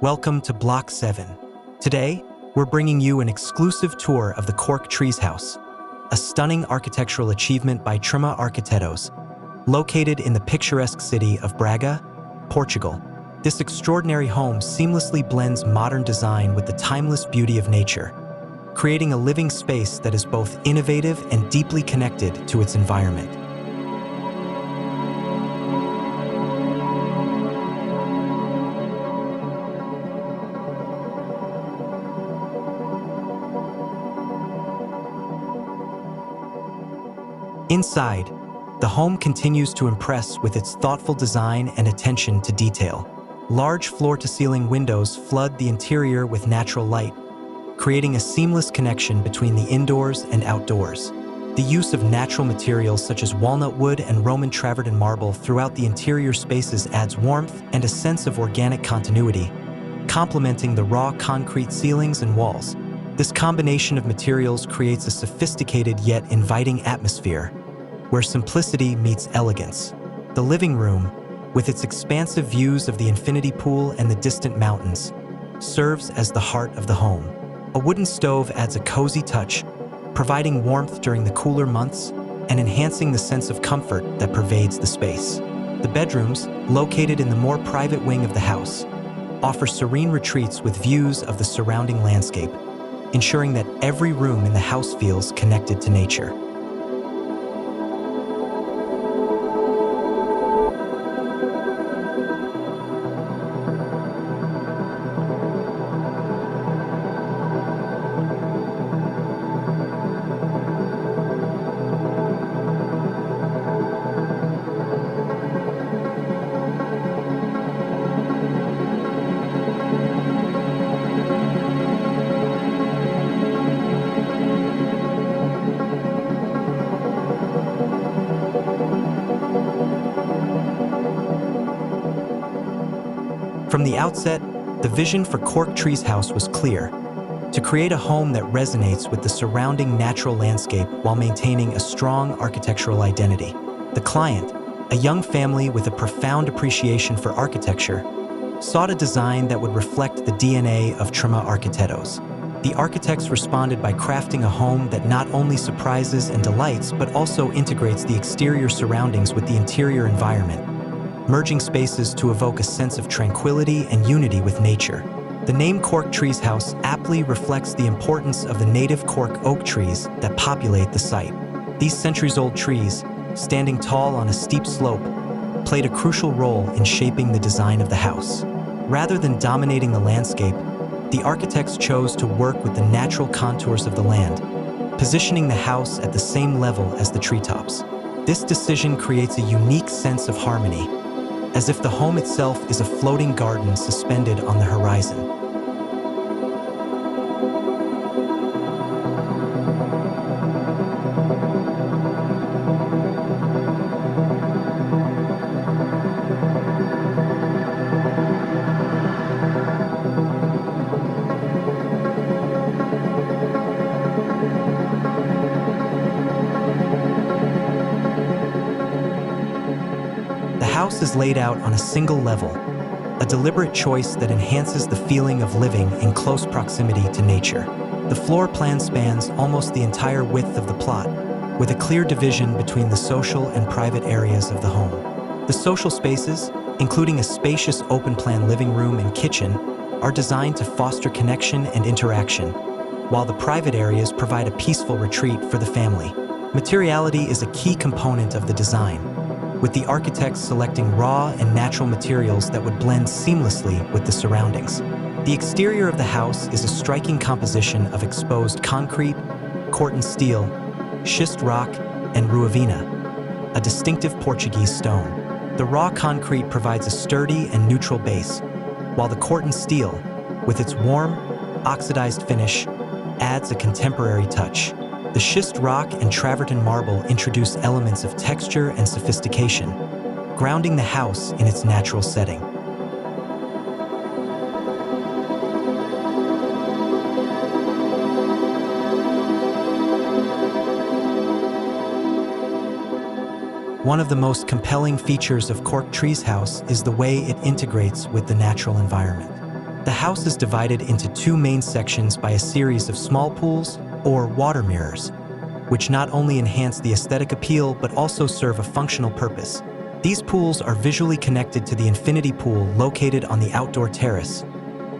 Welcome to Block 7. Today, we're bringing you an exclusive tour of the Cork Trees House, a stunning architectural achievement by TRAMA arquitetos, located in the picturesque city of Braga, Portugal. This extraordinary home seamlessly blends modern design with the timeless beauty of nature, creating a living space that is both innovative and deeply connected to its environment. Inside, the home continues to impress with its thoughtful design and attention to detail. Large floor-to-ceiling windows flood the interior with natural light, creating a seamless connection between the indoors and outdoors. The use of natural materials such as walnut wood and Roman travertine marble throughout the interior spaces adds warmth and a sense of organic continuity, complementing the raw concrete ceilings and walls. This combination of materials creates a sophisticated yet inviting atmosphere, where simplicity meets elegance. The living room, with its expansive views of the infinity pool and the distant mountains, serves as the heart of the home. A wooden stove adds a cozy touch, providing warmth during the cooler months and enhancing the sense of comfort that pervades the space. The bedrooms, located in the more private wing of the house, offer serene retreats with views of the surrounding landscape, ensuring that every room in the house feels connected to nature. From the outset, the vision for Cork Trees House was clear: to create a home that resonates with the surrounding natural landscape while maintaining a strong architectural identity. The client, a young family with a profound appreciation for architecture, sought a design that would reflect the DNA of TRAMA arquitetos. The architects responded by crafting a home that not only surprises and delights, but also integrates the exterior surroundings with the interior environment, merging spaces to evoke a sense of tranquility and unity with nature. The name Cork Trees House aptly reflects the importance of the native cork oak trees that populate the site. These centuries-old trees, standing tall on a steep slope, played a crucial role in shaping the design of the house. Rather than dominating the landscape, the architects chose to work with the natural contours of the land, positioning the house at the same level as the treetops. This decision creates a unique sense of harmony, as if the home itself is a floating garden suspended on the horizon. The house is laid out on a single level, a deliberate choice that enhances the feeling of living in close proximity to nature. The floor plan spans almost the entire width of the plot, with a clear division between the social and private areas of the home. The social spaces, including a spacious open-plan living room and kitchen, are designed to foster connection and interaction, while the private areas provide a peaceful retreat for the family. Materiality is a key component of the design, with the architects selecting raw and natural materials that would blend seamlessly with the surroundings. The exterior of the house is a striking composition of exposed concrete, Corten steel, schist rock, and ruavina, a distinctive Portuguese stone. The raw concrete provides a sturdy and neutral base, while the Corten steel, with its warm, oxidized finish, adds a contemporary touch. The schist rock and travertine marble introduce elements of texture and sophistication, grounding the house in its natural setting. One of the most compelling features of Cork Trees House is the way it integrates with the natural environment. The house is divided into two main sections by a series of small pools, or water mirrors, which not only enhance the aesthetic appeal but also serve a functional purpose. These pools are visually connected to the infinity pool located on the outdoor terrace,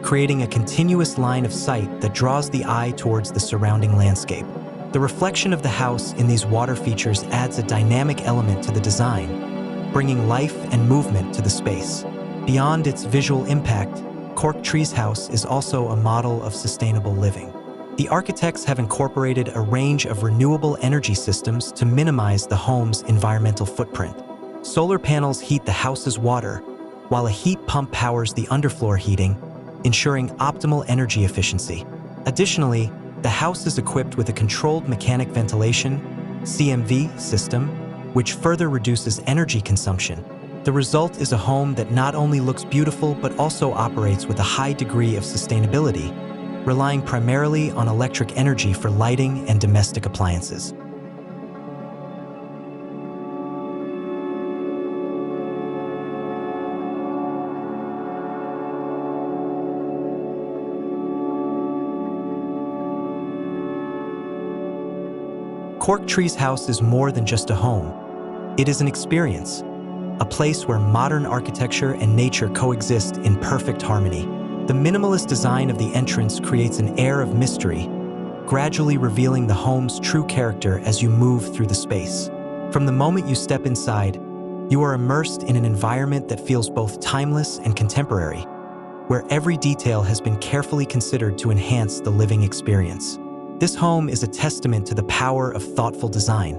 creating a continuous line of sight that draws the eye towards the surrounding landscape. The reflection of the house in these water features adds a dynamic element to the design, bringing life and movement to the space. Beyond its visual impact, Cork Trees House is also a model of sustainable living. The architects have incorporated a range of renewable energy systems to minimize the home's environmental footprint. Solar panels heat the house's water, while a heat pump powers the underfloor heating, ensuring optimal energy efficiency. Additionally, the house is equipped with a controlled mechanic ventilation (CMV) system, which further reduces energy consumption. The result is a home that not only looks beautiful but also operates with a high degree of sustainability, relying primarily on electric energy for lighting and domestic appliances. Cork Trees House is more than just a home. It is an experience, a place where modern architecture and nature coexist in perfect harmony. The minimalist design of the entrance creates an air of mystery, gradually revealing the home's true character as you move through the space. From the moment you step inside, you are immersed in an environment that feels both timeless and contemporary, where every detail has been carefully considered to enhance the living experience. This home is a testament to the power of thoughtful design,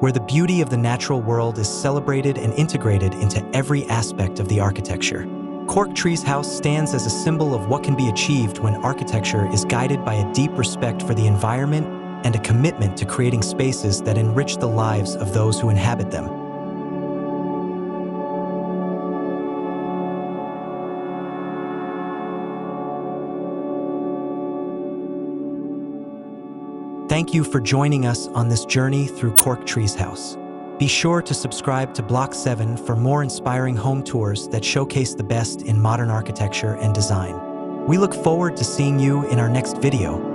where the beauty of the natural world is celebrated and integrated into every aspect of the architecture. Cork Trees House stands as a symbol of what can be achieved when architecture is guided by a deep respect for the environment and a commitment to creating spaces that enrich the lives of those who inhabit them. Thank you for joining us on this journey through Cork Trees House. Be sure to subscribe to Block 7 for more inspiring home tours that showcase the best in modern architecture and design. We look forward to seeing you in our next video.